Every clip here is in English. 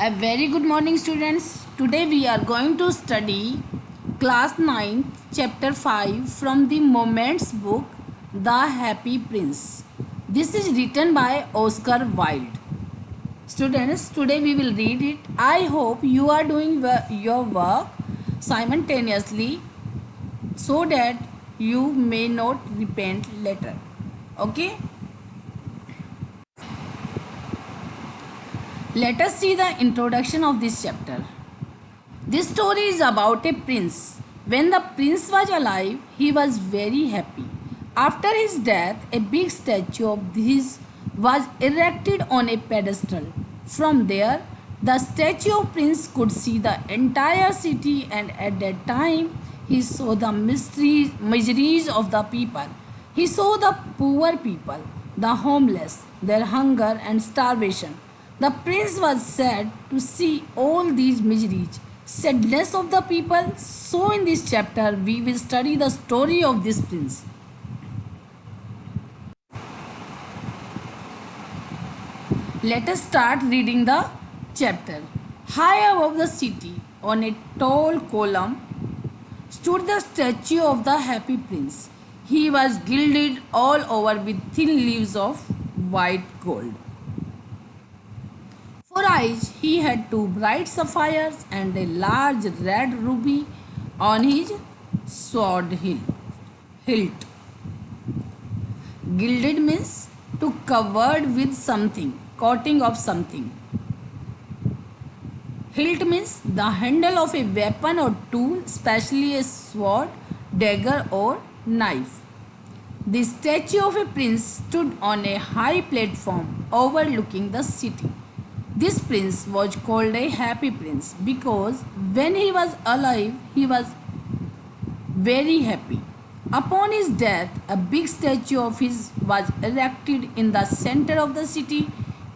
A very good morning, students. Today we are going to study class 9th chapter 5 from the Moments book The Happy Prince. This is written by Oscar Wilde. Students, today we will read it. I hope you are doing your work simultaneously so that you may not repent later. Okay? Let us see the introduction of this chapter. This story is about a prince. When the prince was alive, he was very happy. After his death, a big statue of his was erected on a pedestal. From there, the statue of prince could see the entire city, and at that time, he saw the miseries of the people. He saw the poor people, the homeless, their hunger and starvation. The prince was sad to see all these miseries, sadness of the people. So, in this chapter, we will study the story of this prince. Let us start reading the chapter. High above the city, on a tall column, stood the statue of the happy prince. He was gilded all over with thin leaves of white gold. For eyes, he had two bright sapphires and a large red ruby on his sword hilt. Gilded means to covered with something, coating of something. Hilt means the handle of a weapon or tool, especially a sword, dagger, or knife. The statue of a prince stood on a high platform overlooking the city. This prince was called a happy prince because when he was alive, he was very happy. Upon his death, a big statue of his was erected in the center of the city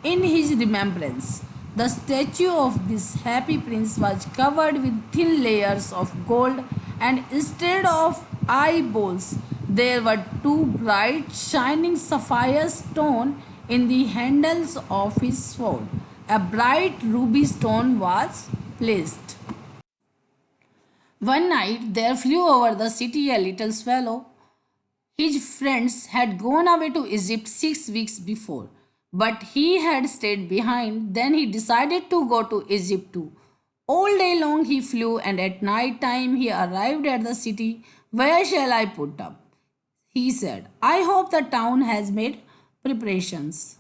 in his remembrance. The statue of this happy prince was covered with thin layers of gold, and instead of eyeballs, there were two bright shining sapphire stones in the handles of his sword. A bright ruby stone was placed. One night there flew over the city a little swallow. His friends had gone away to Egypt 6 weeks before, but he had stayed behind. Then he decided to go to Egypt too. All day long he flew, and at night time he arrived at the city. Where shall I put up? He said. I hope the town has made preparations.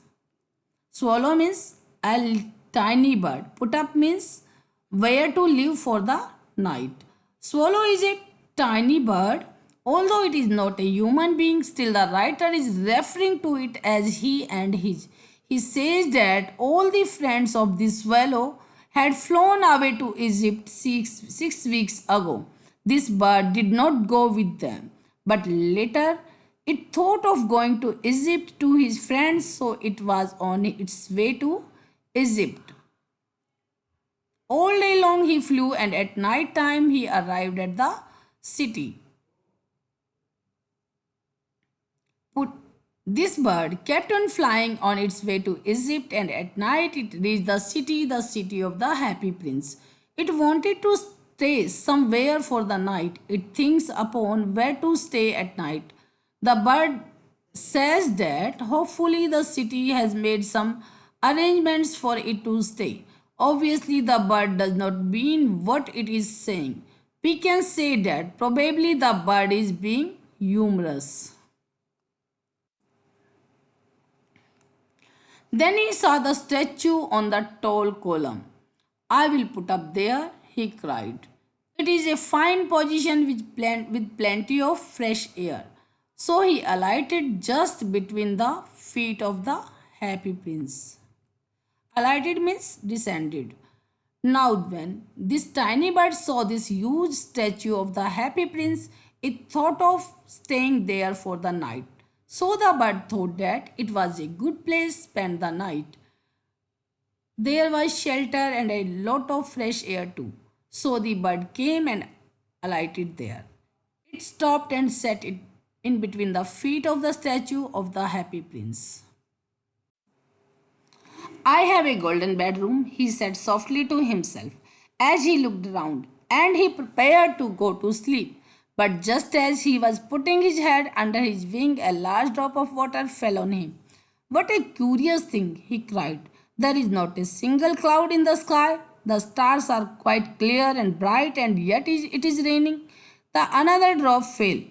Swallow means a tiny bird. Put up means where to live for the night. Swallow is a tiny bird. Although it is not a human being, still the writer is referring to it as he and his. He says that all the friends of this swallow had flown away to Egypt six weeks ago. This bird did not go with them, but later it thought of going to Egypt to his friends, so it was on its way to Egypt. All day long he flew, and at night time he arrived at the city. This bird kept on flying on its way to Egypt, and at night it reached the city of the happy prince. It wanted to stay somewhere for the night. It thinks upon where to stay at night. The bird says that hopefully the city has made some arrangements for it to stay. Obviously, the bird does not mean what it is saying. We can say that probably the bird is being humorous. Then he saw the statue on the tall column. I will put up there, he cried. It is a fine position with plenty of fresh air. So he alighted just between the feet of the happy prince. Alighted means descended. Now, when this tiny bird saw this huge statue of the happy prince, it thought of staying there for the night. So the bird thought that it was a good place to spend the night. There was shelter and a lot of fresh air too. So the bird came and alighted there. It stopped and sat it in between the feet of the statue of the happy prince. I have a golden bedroom, he said softly to himself as he looked around, and he prepared to go to sleep. But just as he was putting his head under his wing, a large drop of water fell on him. What a curious thing, he cried. There is not a single cloud in the sky. The stars are quite clear and bright, and yet it is raining. The another drop fell.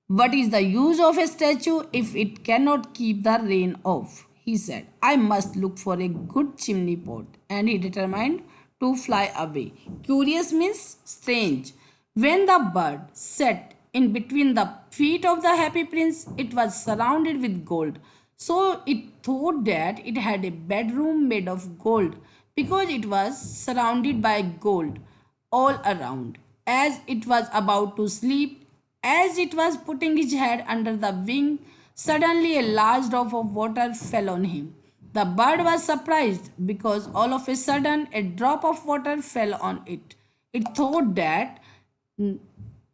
What is the use of a statue if it cannot keep the rain off? He said. I must look for a good chimney pot. And he determined to fly away. Curious means strange. When the bird sat in between the feet of the happy prince, it was surrounded with gold. So it thought that it had a bedroom made of gold because it was surrounded by gold all around. As it was about to sleep, as it was putting his head under the wing, suddenly a large drop of water fell on him. The bird was surprised because all of a sudden a drop of water fell on it. It thought that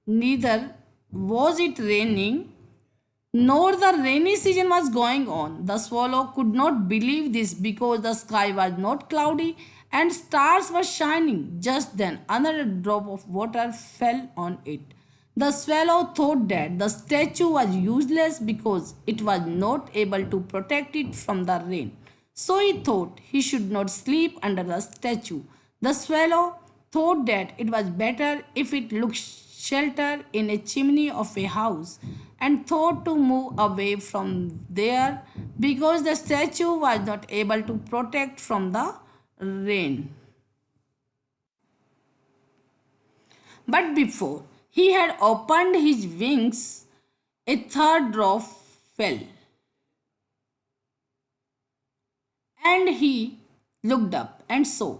neither was it raining nor the rainy season was going on. The swallow could not believe this because the sky was not cloudy and stars were shining. Just then, another drop of water fell on it. The swallow thought that the statue was useless because it was not able to protect it from the rain. So he thought he should not sleep under the statue. The swallow thought that it was better if it looked shelter in a chimney of a house and thought to move away from there because the statue was not able to protect from the rain. But before he had opened his wings, a third drop fell, and he looked up and saw.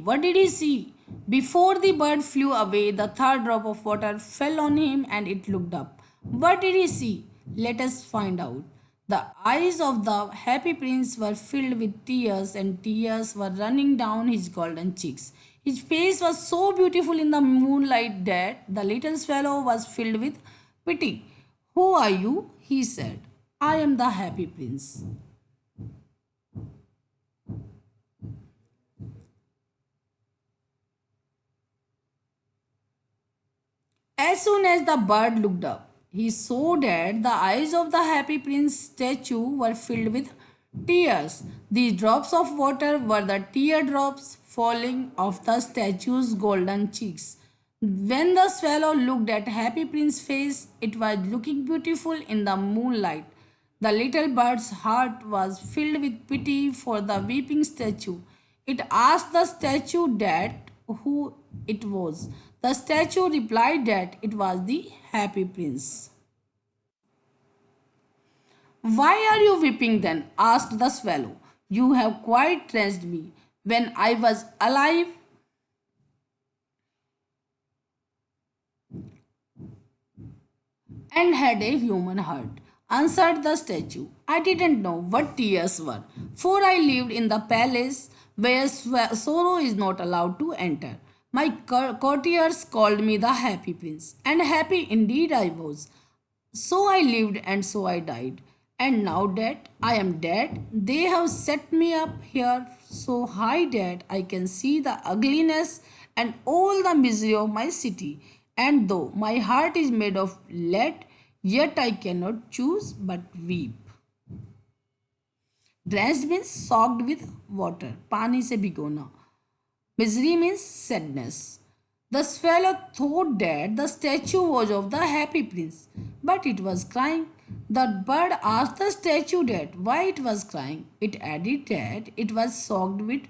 What did he see? Before the bird flew away, the third drop of water fell on him and it looked up. What did he see? Let us find out. The eyes of the happy prince were filled with tears, and tears were running down his golden cheeks. His face was so beautiful in the moonlight that the little swallow was filled with pity. Who are you? He said. I am the happy prince. As soon as the bird looked up, he saw that the eyes of the happy prince statue were filled with tears. These drops of water were the teardrops falling off the statue's golden cheeks. When the swallow looked at happy prince's face, it was looking beautiful in the moonlight. The little bird's heart was filled with pity for the weeping statue. It asked the statue that who it was. The statue replied that it was the happy prince. Why are you weeping then? Asked the swallow. You have quite dressed me. When I was alive, and had a human heart. Answered the statue. I didn't know what tears were, for I lived in the palace where sorrow is not allowed to enter. My courtiers called me the happy prince, and happy indeed I was. So I lived and so I died. And now that I am dead, they have set me up here so high that I can see the ugliness and all the misery of my city. And though my heart is made of lead, yet I cannot choose but weep. Drenched means soaked with water. पानी से भिगोना. Misery means sadness. The swallow thought that the statue was of the happy prince, but it was crying. The bird asked the statue that why it was crying. It added that it was soaked with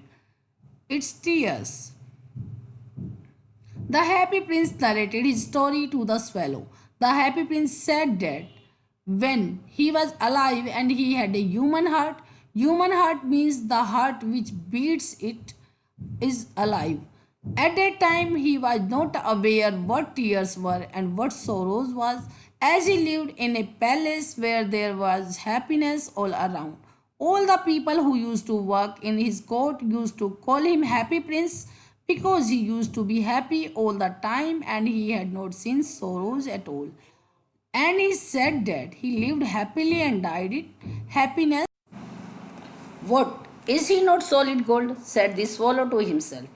its tears. The happy prince narrated his story to the swallow. The happy prince said that when he was alive and he had a human heart means the heart which beats it is alive. At that time he was not aware what tears were and what sorrows was, as he lived in a palace where there was happiness all around. All the people who used to work in his court used to call him Happy Prince because he used to be happy all the time and he had not seen sorrows at all. And he said that he lived happily and died in happiness. What Is he not solid gold? Said the swallow to himself.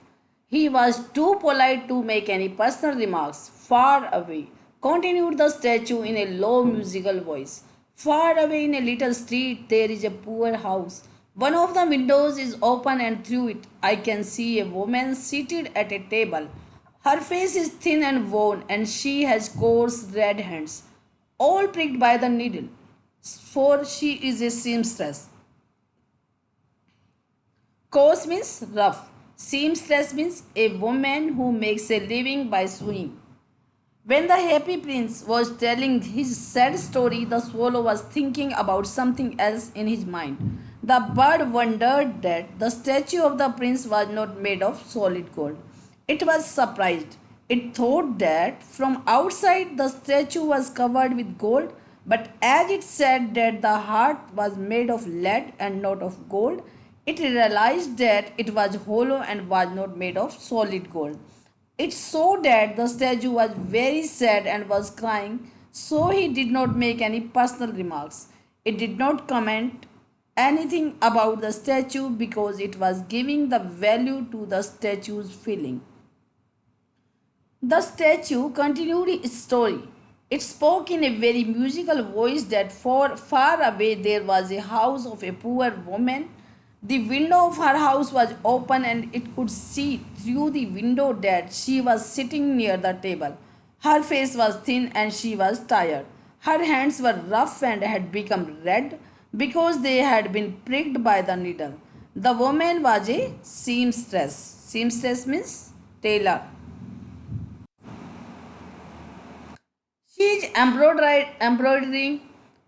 He was too polite to make any personal remarks. Far away, continued the statue in a low musical voice. Far away in a little street there is a poor house. One of the windows is open and through it I can see a woman seated at a table. Her face is thin and worn and she has coarse red hands, all pricked by the needle, for she is a seamstress. Coarse means rough. Seamstress means a woman who makes a living by sewing. When the happy prince was telling his sad story, the swallow was thinking about something else in his mind. The bird wondered that the statue of the prince was not made of solid gold. It was surprised. It thought that from outside the statue was covered with gold, but as it said that the heart was made of lead and not of gold, it realized that it was hollow and was not made of solid gold. It saw that the statue was very sad and was crying, so he did not make any personal remarks. It did not comment anything about the statue because it was giving the value to the statue's feeling. The statue continued its story. It spoke in a very musical voice that far away there was a house of a poor woman. The window of her house was open and it could see through the window that she was sitting near the table. Her face was thin and she was tired. Her hands were rough and had become red because they had been pricked by the needle. The woman was a seamstress. Seamstress means tailor. She is embroidering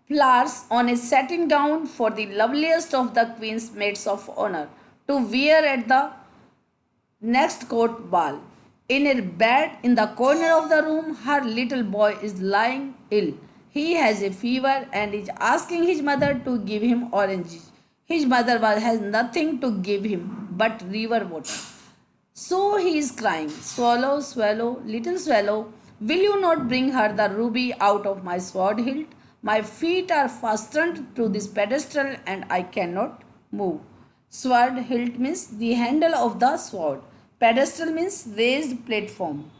flowers on a satin gown for the loveliest of the queen's maids of honor to wear at the next court ball. In a bed in the corner of the room, her little boy is lying ill. He has a fever and is asking his mother to give him oranges. His mother has nothing to give him but river water. So he is crying, swallow, swallow, little swallow, will you not bring her the ruby out of my sword hilt? My feet are fastened to this pedestal and I cannot move. Sword hilt means the handle of the sword. Pedestal means raised platform.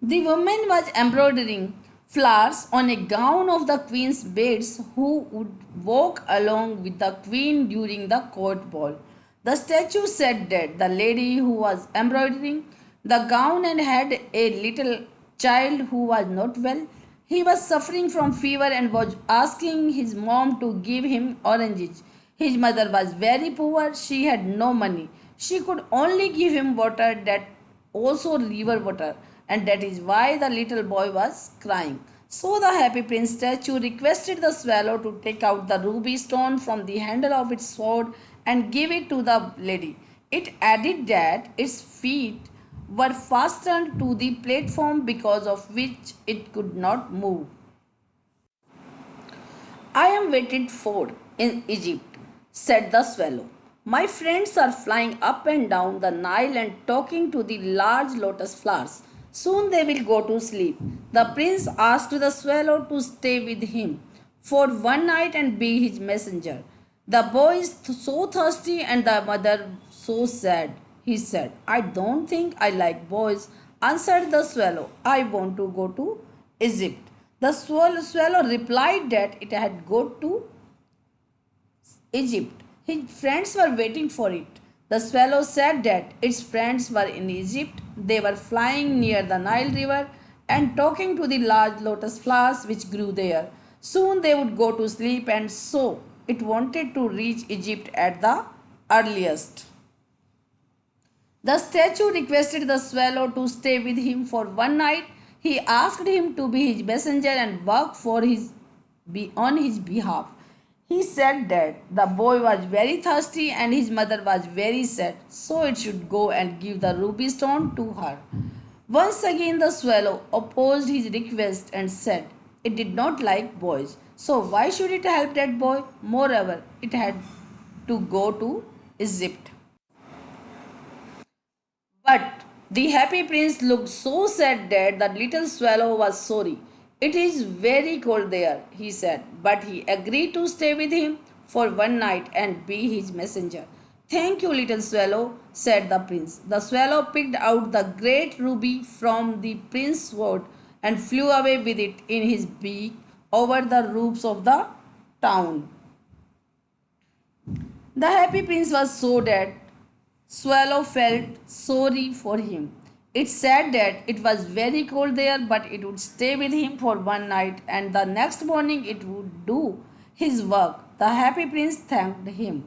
The woman was embroidering flowers on a gown of the queen's maids who would walk along with the queen during the court ball. The statue said that the lady who was embroidering the gown and had a little child who was not well. He was suffering from fever and was asking his mom to give him oranges. His mother was very poor, she had no money. She could only give him water, that also river water, and that is why the little boy was crying. So the happy prince statue requested the swallow to take out the ruby stone from the handle of its sword and give it to the lady. It added that its feet were fastened to the platform because of which it could not move. I am waited for in Egypt, said the swallow. My friends are flying up and down the Nile and talking to the large lotus flowers. Soon they will go to sleep. The prince asked the swallow to stay with him for one night and be his messenger. The boy is so thirsty and the mother so sad. He said, I don't think I like boys, answered the swallow. I want to go to Egypt. The swallow replied that it had gone to Egypt. His friends were waiting for it. The swallow said that its friends were in Egypt. They were flying near the Nile River and talking to the large lotus flowers which grew there. Soon they would go to sleep, and so it wanted to reach Egypt at the earliest. The statue requested the swallow to stay with him for one night. He asked him to be his messenger and work on his behalf. He said that the boy was very thirsty and his mother was very sad, so it should go and give the ruby stone to her. Once again, the swallow opposed his request and said it did not like boys, so why should it help that boy? Moreover, it had to go to Egypt. But The happy prince looked so sad that the little swallow was sorry. It is very cold there, he said, but he agreed to stay with him for one night and be his messenger. Thank you, little swallow, said the prince. The swallow picked out the great ruby from the prince's sword and flew away with it in his beak over the roofs of the town. The happy prince was so that Swallow felt sorry for him. It said that it was very cold there, but it would stay with him for one night, and the next morning it would do his work. The happy prince thanked him.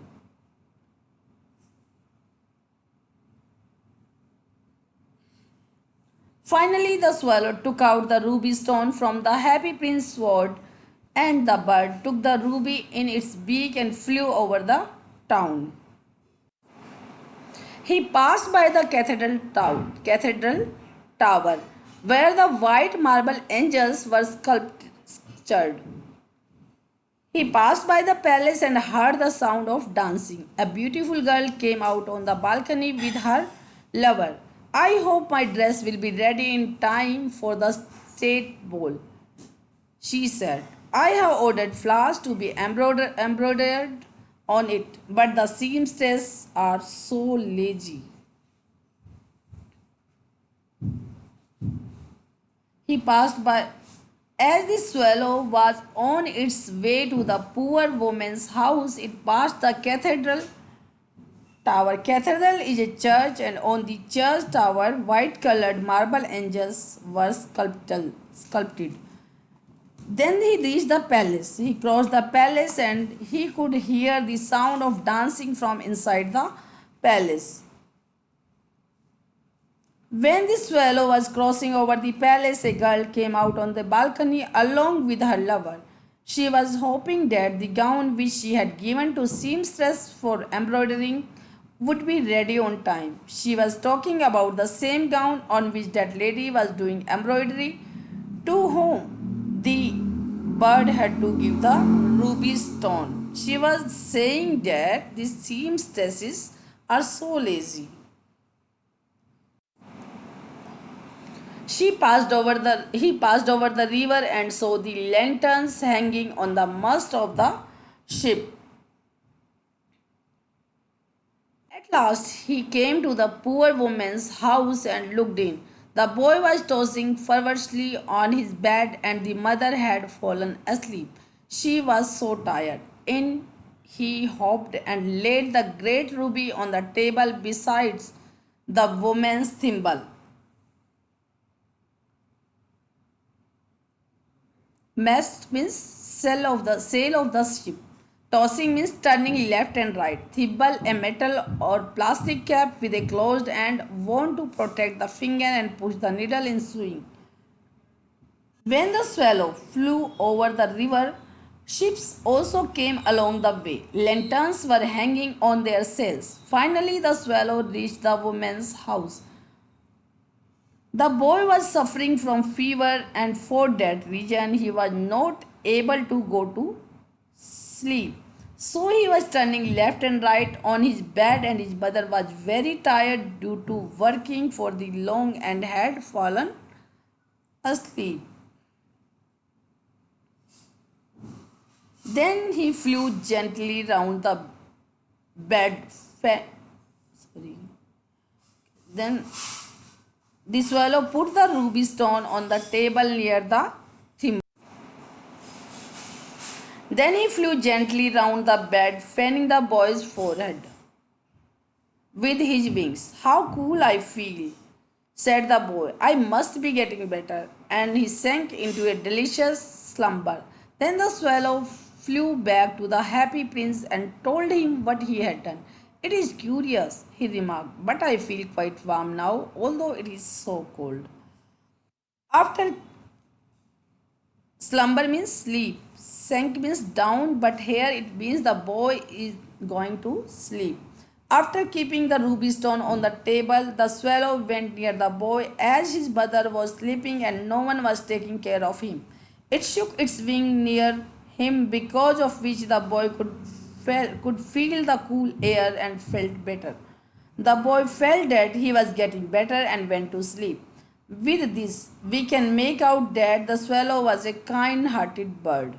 Finally, the swallow took out the ruby stone from the happy prince's sword, and the bird took the ruby in its beak and flew over the town. He passed by the cathedral tower, where the white marble angels were sculptured. He passed by the palace and heard the sound of dancing. A beautiful girl came out on the balcony with her lover. I hope my dress will be ready in time for the state ball, she said. I have ordered flowers to be embroidered on it, but the seamstresses are so lazy. He passed by. As the swallow was on its way to the poor woman's house, it passed the cathedral tower. Cathedral is a church, and on the church tower, white colored marble angels were sculpted. Then he reached the palace. He crossed the palace and he could hear the sound of dancing from inside the palace. When the swallow was crossing over the palace, a girl came out on the balcony along with her lover. She was hoping that the gown which she had given to seamstress for embroidering would be ready on time. She was talking about the same gown on which that lady was doing embroidery, to whom the bird had to give the ruby stone. She was saying that the seamstresses are so lazy. He passed over the river and saw the lanterns hanging on the mast of the ship. At last he came to the poor woman's house and looked in. The boy was tossing ferociously on his bed and the mother had fallen asleep. She was so tired. In he hopped and laid the great ruby on the table beside the woman's thimble. Mast means sail of the ship. Tossing means turning left and right. Thimble, a metal or plastic cap with a closed end worn to protect the finger and push the needle in sewing. When the swallow flew over the river, ships also came along the way. Lanterns were hanging on their sails. Finally, the swallow reached the woman's house. The boy was suffering from fever, and for that reason, he was not able to go to sleep. So he was turning left and right on his bed, and his mother was very tired due to working for the long and had fallen asleep. Then he flew gently round the bed. Sorry. Then the swallow put the ruby stone on the table near the thimble. Then he flew gently round the bed, fanning the boy's forehead with his wings. How cool I feel, said the boy. I must be getting better. And he sank into a delicious slumber. Then the swallow flew back to the happy prince and told him what he had done. It is curious, he remarked, but I feel quite warm now, although it is so cold. After slumber means sleep, sank means down, but here it means the boy is going to sleep. After keeping the ruby stone on the table, the swallow went near the boy as his mother was sleeping and no one was taking care of him. It shook its wing near him, because of which the boy could feel the cool air and felt better. The boy felt that he was getting better and went to sleep. With this, we can make out that the swallow was a kind hearted bird.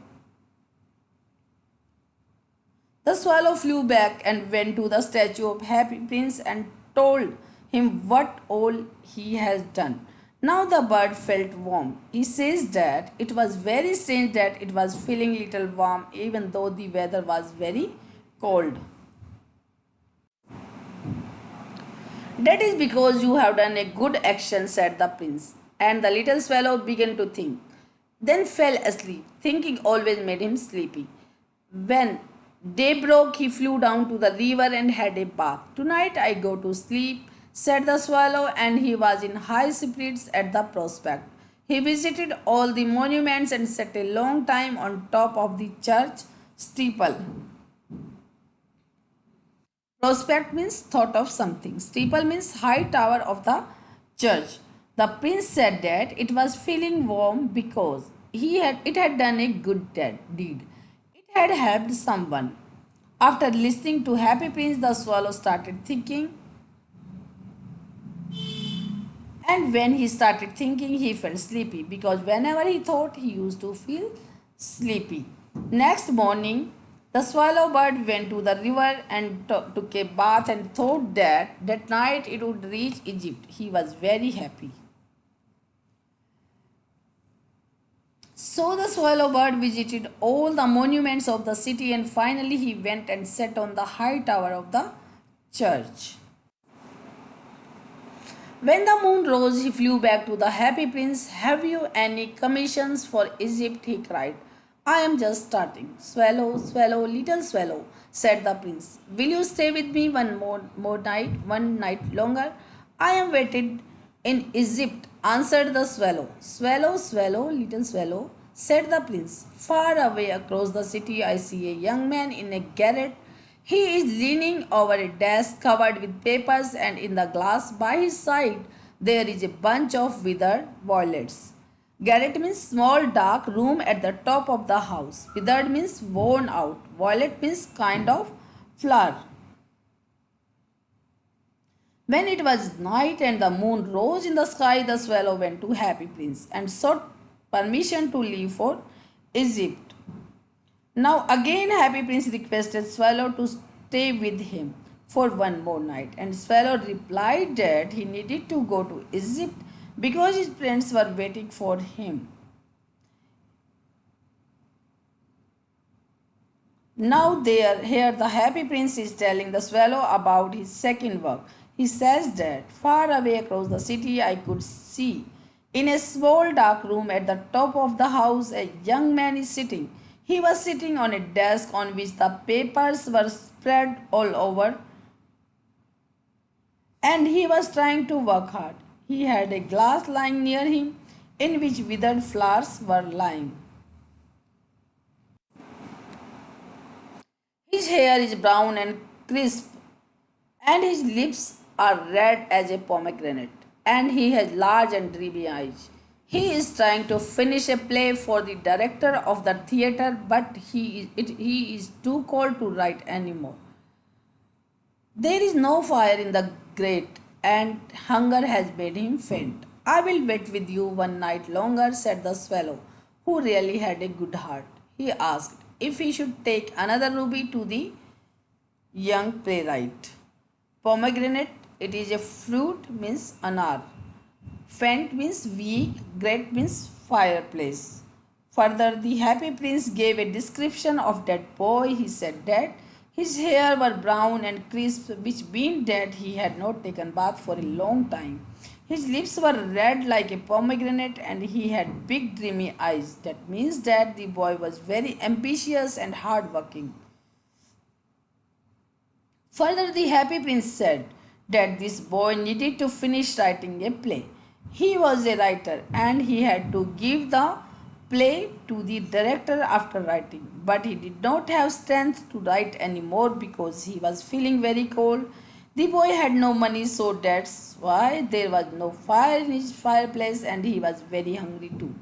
The swallow flew back and went to the statue of Happy Prince and told him what all he has done. Now the bird felt warm. He says that it was very strange that it was feeling little warm even though the weather was very cold. That is because you have done a good action, said the prince. And the little swallow began to think, then fell asleep. Thinking always made him sleepy. When day broke, he flew down to the river and had a bath. Tonight I go to sleep, said the swallow, and he was in high spirits at the prospect. He visited all the monuments and sat a long time on top of the church steeple. Prospect means thought of something. Steeple means high tower of the church. The prince said that it was feeling warm because it had done a good deed. It had helped someone. After listening to Happy Prince, the swallow started thinking, and when he started thinking, he felt sleepy because whenever he thought, he used to feel sleepy. Next morning, the swallow bird went to the river and took a bath and thought that that night it would reach Egypt. He was very happy. So the swallow bird visited all the monuments of the city and finally he went and sat on the high tower of the church. When the moon rose, he flew back to the happy prince. Have you any commissions for Egypt? He cried. I am just starting. Swallow, swallow, little swallow, said the prince. Will you stay with me one night longer? I am waited in Egypt, answered the swallow. Swallow, swallow, little swallow, said the prince. Far away across the city, I see a young man in a garret. He is leaning over a desk covered with papers, and in the glass by his side there is a bunch of withered violets. Garret means small dark room at the top of the house. Withered means worn out. Violet means kind of flower. When it was night and the moon rose in the sky, the swallow went to Happy Prince and sought permission to leave for Egypt. Now again Happy Prince requested Swallow to stay with him for one more night, and Swallow replied that he needed to go to Egypt because his friends were waiting for him. Now here the happy prince is telling the swallow about his second work. He says that far away across the city I could see in a small dark room at the top of the house a young man is sitting. He was sitting on a desk on which the papers were spread all over and he was trying to work hard. He had a glass lying near him in which withered flowers were lying. His hair is brown and crisp, and his lips are red as a pomegranate, and he has large and dreamy eyes. He is trying to finish a play for the director of the theater, but he is too cold to write anymore. There is no fire in the grate, and hunger has made him faint. I will wait with you one night longer, said the swallow, who really had a good heart. He asked if he should take another ruby to the young playwright. Pomegranate, it is a fruit, means anar. Faint means weak, great means fireplace. Further, the happy prince gave a description of that boy. He said that his hair were brown and crisp, which meant that he had not taken bath for a long time. His lips were red like a pomegranate and he had big dreamy eyes. That means that the boy was very ambitious and hardworking. Further, the happy prince said that this boy needed to finish writing a play. He was a writer and he had to give the play to the director after writing, but he did not have strength to write anymore because he was feeling very cold. The boy had no money, so that's why there was no fire in his fireplace and he was very hungry too,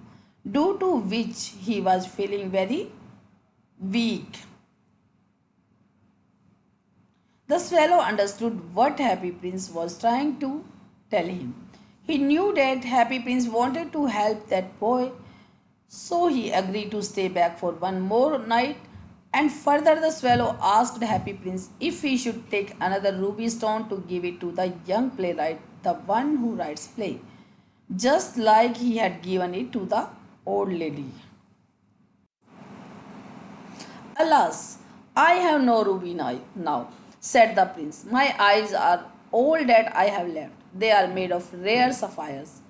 due to which he was feeling very weak. The swallow understood what Happy Prince was trying to tell him. He knew that Happy Prince wanted to help that boy, so he agreed to stay back for one more night. And further, the swallow asked Happy Prince if he should take another ruby stone to give it to the young playwright, the one who writes play, just like he had given it to the old lady. Alas, I have no ruby now, said the prince. My eyes are all that I have left. They are made of rare sapphires,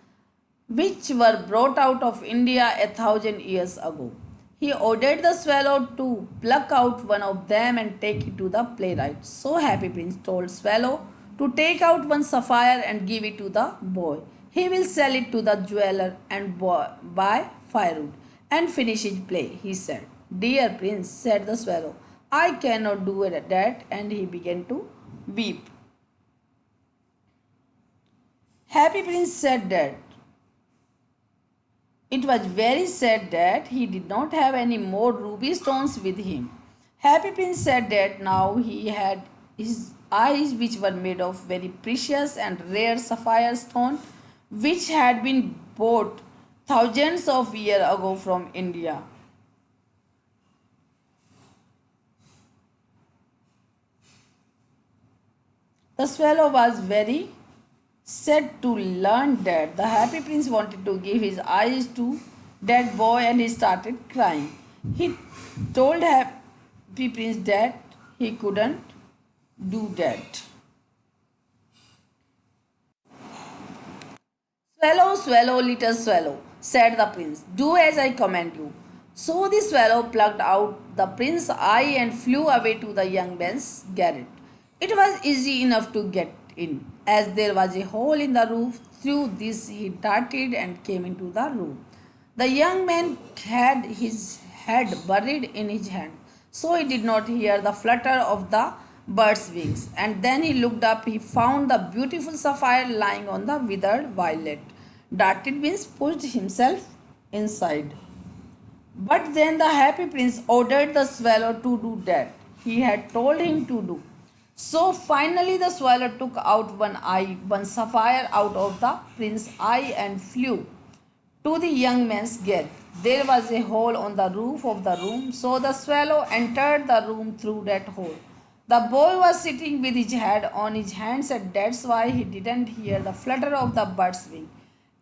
which were brought out of India 1,000 years ago. He ordered the swallow to pluck out one of them and take it to the playwright. So Happy Prince told Swallow to take out one sapphire and give it to the boy. He will sell it to the jeweler and buy firewood and finish his play, he said. Dear Prince, said the swallow, I cannot do that, and he began to weep. Happy Prince said that it was very sad that he did not have any more ruby stones with him. Happy Prince said that now he had his eyes, which were made of very precious and rare sapphire stone, which had been bought thousands of years ago from India. The swallow was very sad to learn that the happy prince wanted to give his eyes to that boy, and he started crying. He told happy prince that he couldn't do that. Swallow, swallow, little swallow, said the prince, do as I command you. So the swallow plucked out the prince's eye and flew away to the young man's garret. It was easy enough to get in, as there was a hole in the roof. Through this he darted and came into the room. The young man had his head buried in his hand, so he did not hear the flutter of the bird's wings. And then he looked up. He found the beautiful sapphire lying on the withered violet. Darted means pushed himself inside. But then the happy prince ordered the swallow to do that he had told him to do. So finally the swallow took out one eye, one sapphire out of the prince's eye, and flew to the young man's gate. There was a hole on the roof of the room, so the swallow entered the room through that hole. The boy was sitting with his head on his hands, and that's why he didn't hear the flutter of the bird's wing.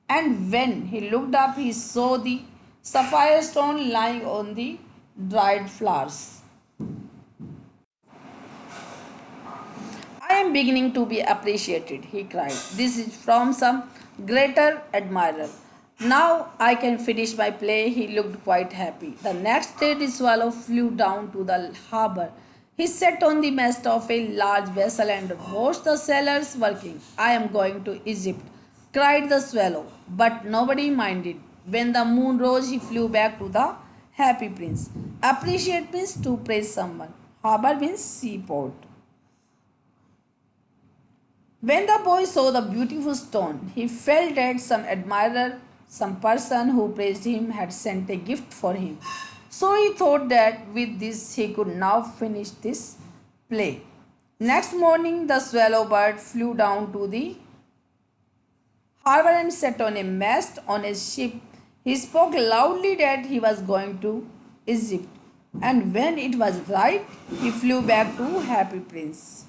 And when he looked up, he saw the sapphire stone lying on the dried flowers. I am beginning to be appreciated, he cried. This is from some greater admirer. Now I can finish my play. He looked quite happy. The next day, the swallow flew down to the harbor. He sat on the mast of a large vessel and watched the sailors working. I am going to Egypt, cried the swallow, but nobody minded. When the moon rose, he flew back to the happy prince. Appreciate means to praise someone. Harbor means seaport. When the boy saw the beautiful stone, he felt that some admirer, some person who praised him, had sent a gift for him. So he thought that with this he could now finish this play. Next morning, the swallow bird flew down to the harbor and sat on a mast on a ship. He spoke loudly that he was going to Egypt, and when it was right, he flew back to Happy Prince.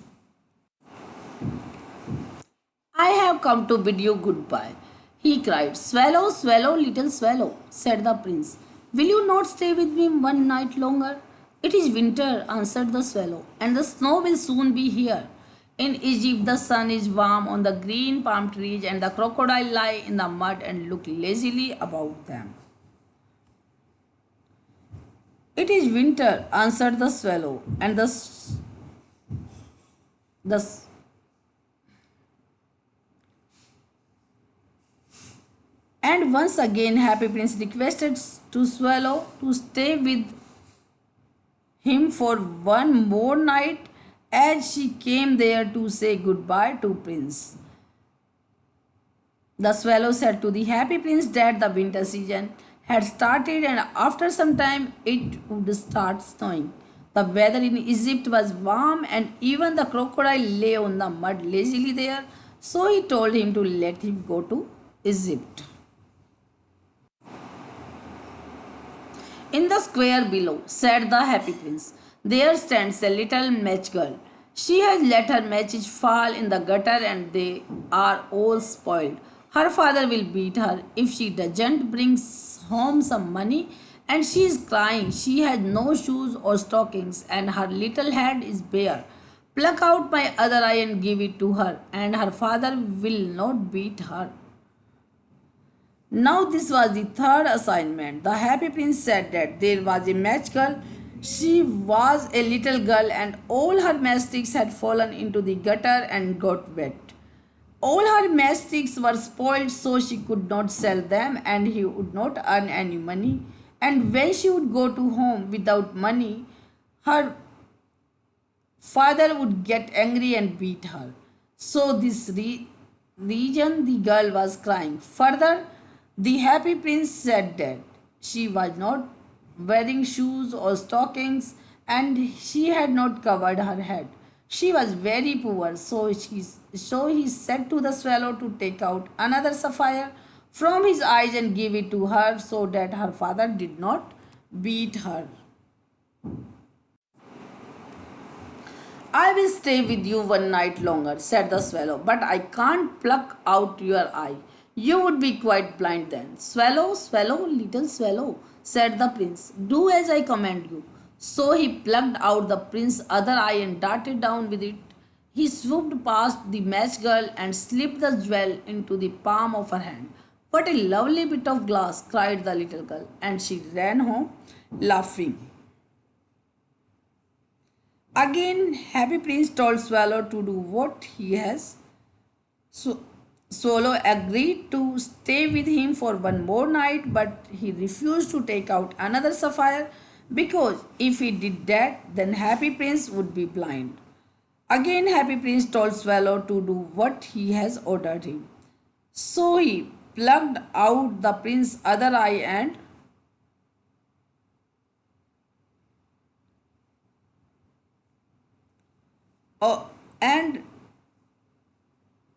I have come to bid you goodbye, he cried. Swallow, swallow, little swallow, said the prince. Will you not stay with me one night longer? It is winter, answered the swallow, and the snow will soon be here. In Egypt, the sun is warm on the green palm trees, and the crocodile lie in the mud and look lazily about them. It is winter, answered the swallow, and the and once again Happy Prince requested to Swallow to stay with him for one more night, as she came there to say goodbye to Prince. The swallow said to the happy prince that the winter season had started and after some time it would start snowing. The weather in Egypt was warm, and even the crocodile lay on the mud lazily there. So he told him to let him go to Egypt. In the square below, said the happy prince, there stands a little match girl. She has let her matches fall in the gutter and they are all spoiled. Her father will beat her if she doesn't bring home some money, and she is crying. She has no shoes or stockings and her little head is bare. Pluck out my other eye and give it to her, and her father will not beat her. Now, this was the third assignment. The happy prince said that there was a match girl. She was a little girl, and all her matchsticks had fallen into the gutter and got wet. All her matchsticks were spoiled, so she could not sell them, and he would not earn any money. And when she would go to home without money, her father would get angry and beat her. So this reason the girl was crying. Further, the happy prince said that she was not wearing shoes or stockings and she had not covered her head. She was very poor, so he said to the swallow to take out another sapphire from his eyes and give it to her so that her father did not beat her. I will stay with you one night longer, said the swallow, but I can't pluck out your eye. You would be quite blind then. Swallow, swallow, little swallow, said the prince, do as I command you. So he plucked out the prince's other eye and darted down with it. He swooped past the match girl and slipped the jewel into the palm of her hand. What a lovely bit of glass, cried the little girl, and she ran home laughing. Again, Happy Prince told Swallow to do what he has. So, Swallow agreed to stay with him for one more night, but he refused to take out another sapphire because if he did that, then Happy Prince would be blind. Again, Happy Prince told Swallow to do what he has ordered him. So he plucked out the prince's other eye and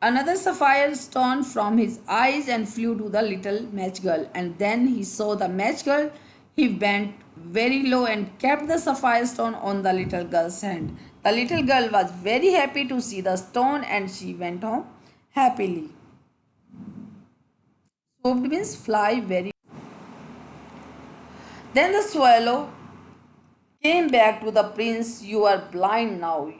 another sapphire stone from his eyes and flew to the little match girl. And then he saw the match girl. He bent very low and kept the sapphire stone on the little girl's hand. The little girl was very happy to see the stone and she went home happily. Swooped means fly very. Then the swallow came back to the prince. You are blind now.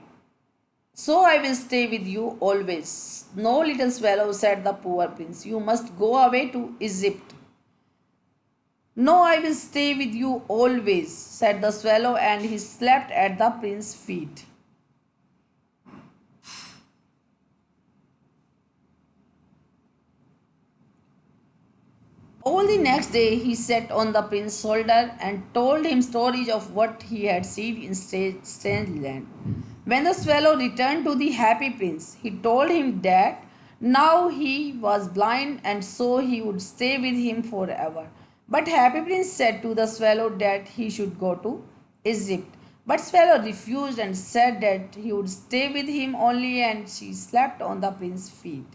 So I will stay with you always. No, little swallow, said the poor prince. You must go away to Egypt. No, I will stay with you always, said the swallow, and he slept at the prince's feet. All the next day he sat on the prince's shoulder and told him stories of what he had seen in strange land. When the swallow returned to the happy prince, he told him that now he was blind and so he would stay with him forever. But happy prince said to the swallow that he should go to Egypt. But swallow refused and said that he would stay with him only, and she slept on the prince's feet.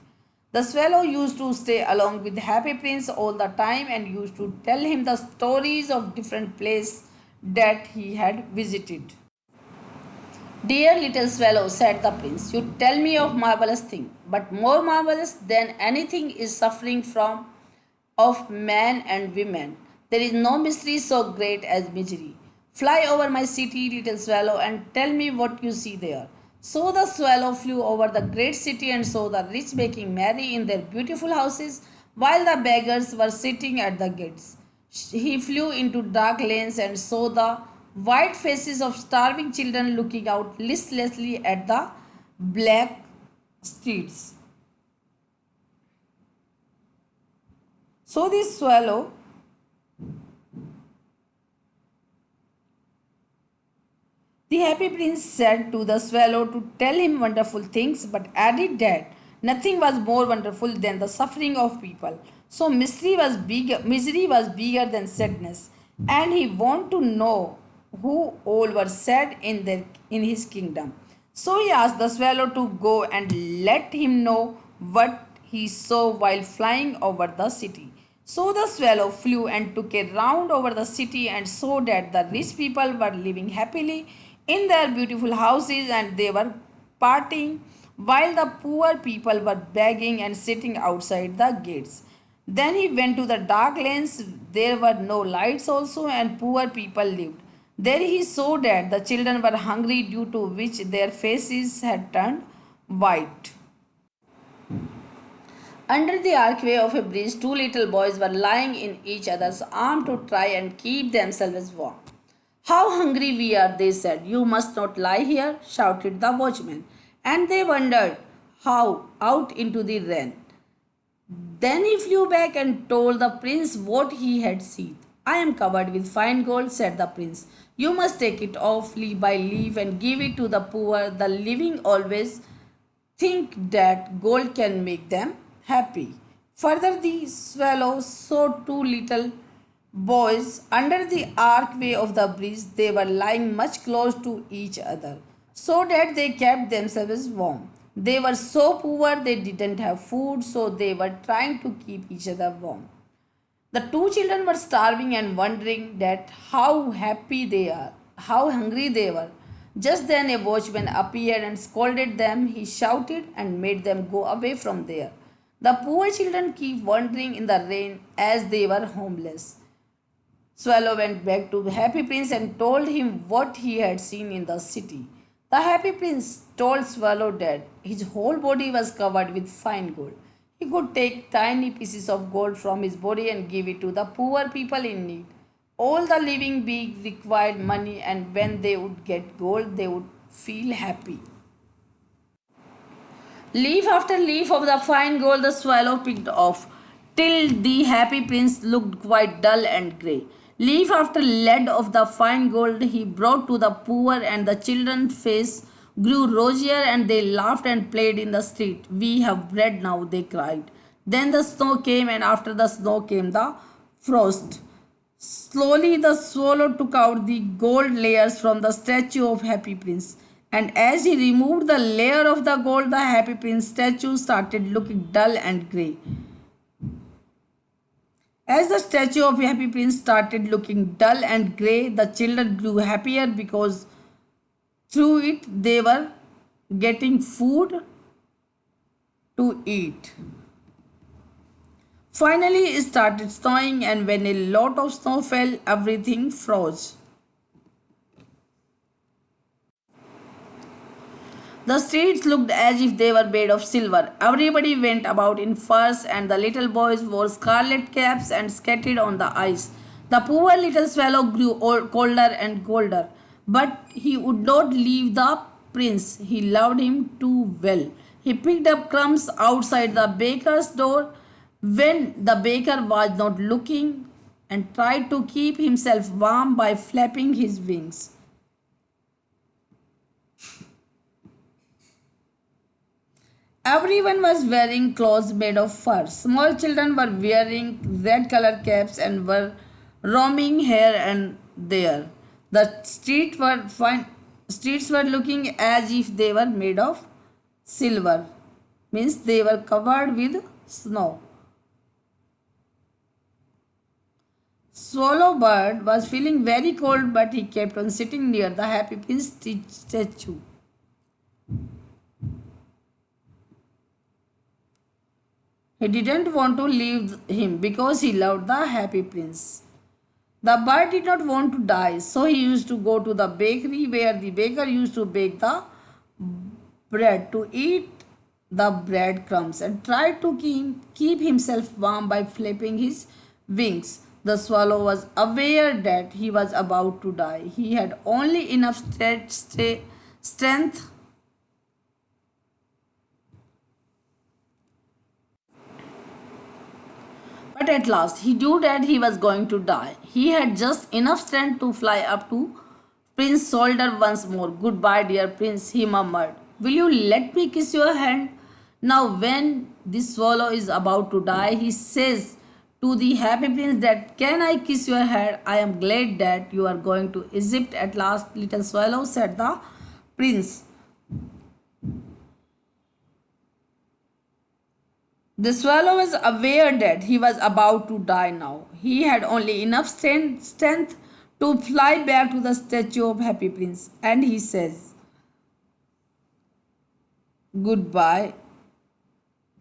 The swallow used to stay along with happy prince all the time and used to tell him the stories of different places that he had visited. Dear little swallow, said the prince, you tell me of marvelous thing, but more marvelous than anything is suffering from of man and women. There is no mystery so great as misery. Fly over my city, little swallow, and tell me what you see there. So the swallow flew over the great city and saw the rich making merry in their beautiful houses, while the beggars were sitting at the gates. He flew into dark lanes and saw the white faces of starving children looking out listlessly at the black streets. So the swallow The happy prince said to the swallow to tell him wonderful things, but added that nothing was more wonderful than the suffering of people. So misery was bigger than sadness, and he wanted to know who all were sad in his kingdom. So he asked the swallow to go and let him know what he saw while flying over the city. So the swallow flew and took a round over the city and saw that the rich people were living happily in their beautiful houses and they were partying while the poor people were begging and sitting outside the gates. Then he went to the dark lanes. There were no lights also, and poor people lived. There he saw that the children were hungry, due to which their faces had turned white. Under the archway of a bridge, two little boys were lying in each other's arms to try and keep themselves warm. How hungry we are, they said. You must not lie here, shouted the watchman. And they wandered how out into the rain. Then he flew back and told the prince what he had seen. I am covered with fine gold, said the prince. You must take it off leaf by leaf and give it to the poor. The living always think that gold can make them happy. Further, the swallow saw two little boys under the archway of the bridge. They were lying much close to each other, so that they kept themselves warm. They were so poor they didn't have food, so they were trying to keep each other warm. The two children were starving and wondering that how hungry they were. Just then a watchman appeared and scolded them. He shouted and made them go away from there. The poor children keep wandering in the rain as they were homeless. Swallow went back to the Happy Prince and told him what he had seen in the city. The Happy Prince told Swallow that his whole body was covered with fine gold. He could take tiny pieces of gold from his body and give it to the poor people in need. All the living beings required money, and when they would get gold, they would feel happy. Leaf after leaf of the fine gold the swallow picked off, till the Happy Prince looked quite dull and grey. Leaf after lead of the fine gold he brought to the poor, and the children's face grew rosier, and they laughed and played in the street. We have bread now, they cried. Then the snow came, and after the snow came the frost. Slowly the swallow took out the gold layers from the statue of Happy Prince. And as he removed the layer of the gold, the Happy Prince statue started looking dull and grey. As the statue of Happy Prince started looking dull and grey, the children grew happier because through it they were getting food to eat. Finally, it started snowing, and when a lot of snow fell, everything froze. The streets looked as if they were made of silver. Everybody went about in furs, and the little boys wore scarlet caps and skated on the ice. The poor little swallow grew colder and colder, but he would not leave the prince. He loved him too well. He picked up crumbs outside the baker's door when the baker was not looking, and tried to keep himself warm by flapping his wings. Everyone was wearing clothes made of fur. Small children were wearing red colored caps and were roaming here and there. The streets were looking as if they were made of silver, means they were covered with snow. Swallow Bird was feeling very cold, but he kept on sitting near the Happy Prince statue. He didn't want to leave him because he loved the Happy Prince. The bird did not want to die, so he used to go to the bakery where the baker used to bake the bread to eat the bread crumbs and try to keep himself warm by flapping his wings. The swallow was aware that he was about to die. He had only enough strength but at last he knew that he was going to die. He had just enough strength to fly up to Prince's shoulder once more. Goodbye, dear Prince, he murmured. Will you let me kiss your hand? Now, when this swallow is about to die, he says to the happy prince that, "Can I kiss your head? I am glad that you are going to Egypt at last, little swallow," said the prince. The swallow was aware that he was about to die now. He had only enough strength to fly back to the statue of Happy Prince, and he says goodbye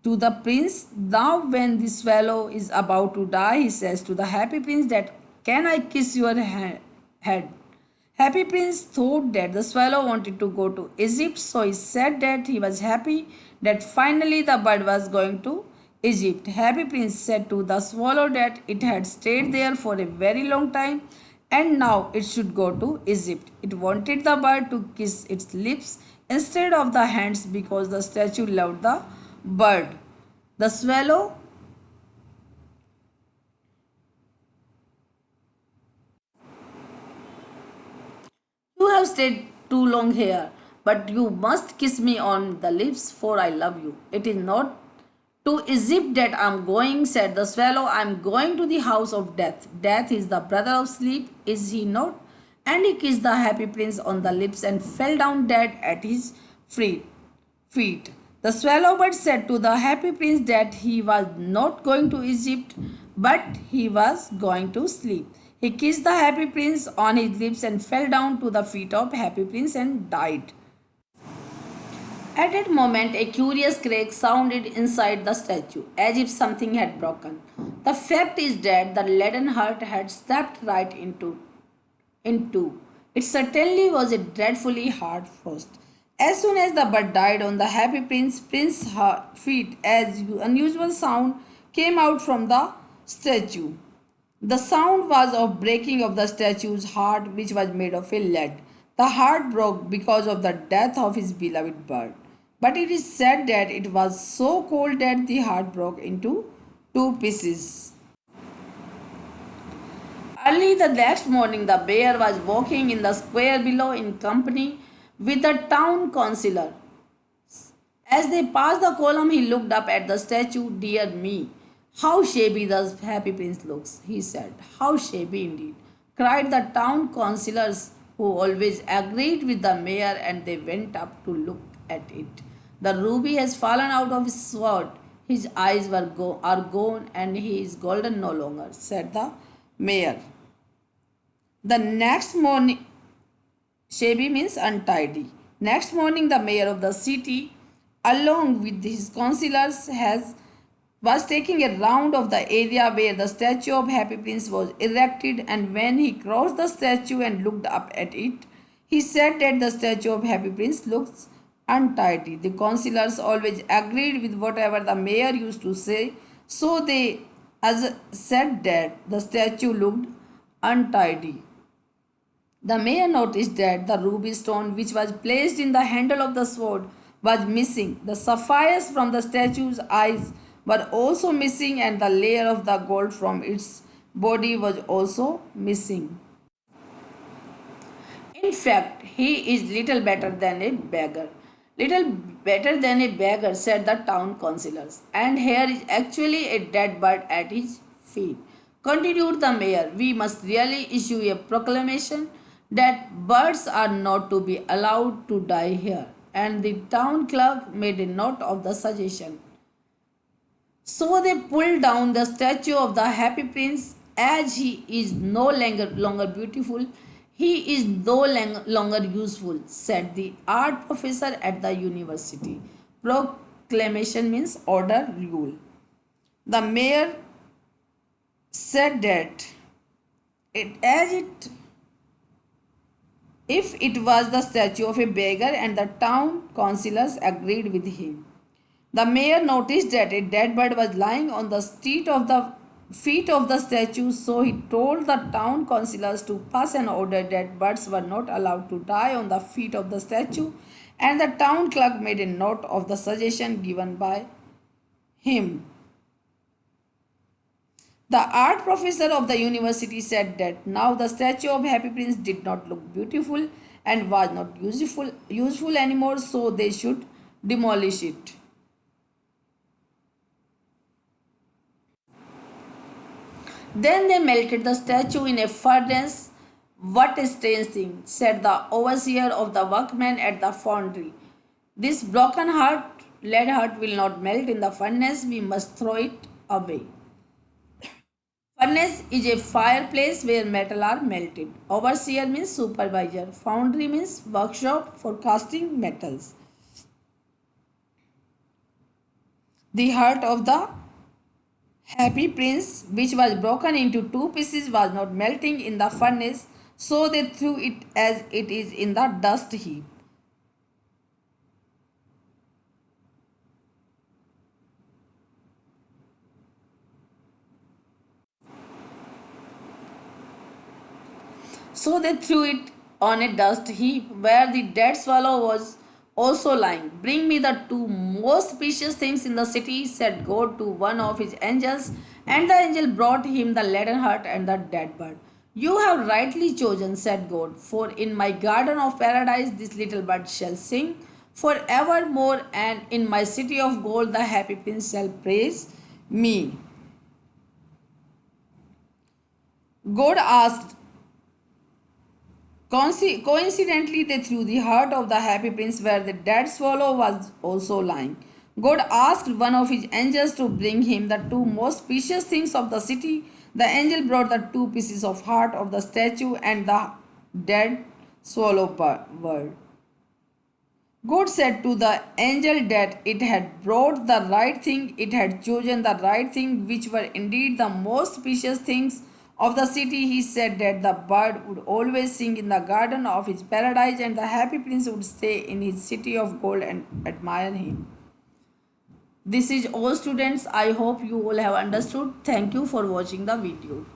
to the prince. Now, when the swallow is about to die, he says to the Happy Prince that, "Can I kiss your head?" Happy Prince thought that the swallow wanted to go to Egypt, so he said that he was happy that finally the bird was going to Egypt. Happy Prince said to the swallow that it had stayed there for a very long time and now it should go to Egypt. It wanted the bird to kiss its lips instead of the hands because the statue loved the bird. The swallow You have stayed too long here, but you must kiss me on the lips, for I love you. It is not to Egypt that I am going, said the swallow. I am going to the house of death. Death is the brother of sleep, is he not? And he kissed the happy prince on the lips and fell down dead at his feet. The swallow bird said to the happy prince that he was not going to Egypt, but he was going to sleep. He kissed the happy prince on his lips and fell down to the feet of happy prince and died. At that moment, a curious crack sounded inside the statue, as if something had broken. The fact is that the leaden heart had snapped right into. It certainly was a dreadfully hard frost. As soon as the bird died on the happy prince's feet, as unusual sound came out from the statue. The sound was of breaking of the statue's heart, which was made of a lead. The heart broke because of the death of his beloved bird. But it is said that it was so cold that the heart broke into two pieces. Early the next morning, the bear was walking in the square below in company with the town councillor. As they passed the column, he looked up at the statue. "Dear me, how shabby the happy prince looks," he said. "How shabby indeed," cried the town councillors, who always agreed with the mayor, and they went up to look at it. "The ruby has fallen out of his sword. His eyes are gone, and he is golden no longer," said the mayor. The next morning, shabby means untidy. Next morning, the mayor of the city, along with his councillors, was taking a round of the area where the statue of Happy Prince was erected, and when he crossed the statue and looked up at it, he said that the statue of Happy Prince looks untidy. The councillors always agreed with whatever the mayor used to say, so they said that the statue looked untidy. The mayor noticed that the ruby stone which was placed in the handle of the sword was missing. The sapphires from the statue's eyes were also missing, and the layer of the gold from its body was also missing. In fact, he is little better than a beggar. Little better than a beggar, said the town councillors. And here is actually a dead bird at his feet. Continued the mayor, "We must really issue a proclamation that birds are not to be allowed to die here." And the town clerk made a note of the suggestion. So they pulled down the statue of the happy prince. As he is no longer beautiful, he is no longer useful, said the art professor at the university. Proclamation means order, rule. The mayor said that if it was the statue of a beggar, and the town councillors agreed with him. The mayor noticed that a dead bird was lying on the feet of the statue, so he told the town councillors to pass an order that birds were not allowed to die on the feet of the statue, and the town clerk made a note of the suggestion given by him. The art professor of the university said that now the statue of Happy Prince did not look beautiful and was not useful anymore, so they should demolish it. Then they melted the statue in a furnace. What a strange thing, said the overseer of the workmen at the foundry. This broken heart, lead heart, will not melt in the furnace. We must throw it away. Furnace is a fireplace where metal are melted. Overseer means supervisor. Foundry means workshop for casting metals. The heart of the happy prince, which was broken into two pieces, was not melting in the furnace, so they threw it as it is in the dust heap. So they threw it on a dust heap where the dead swallow was also lying. Bring me the two most precious things in the city, said God to one of his angels, and the angel brought him the leaden heart and the dead bird. You have rightly chosen, said God, for in my garden of paradise this little bird shall sing forevermore, and in my city of gold the happy prince shall praise me. God asked, Coincidentally, they threw the heart of the happy prince where the dead swallow was also lying. God asked one of his angels to bring him the two most precious things of the city. The angel brought the two pieces of heart of the statue and the dead swallow bird. God said to the angel that it had brought the right thing, it had chosen the right thing, which were indeed the most precious things of the city. He said that the bird would always sing in the garden of his paradise, and the happy prince would stay in his city of gold and admire him. This is all, students. I hope you all have understood. Thank you for watching the video.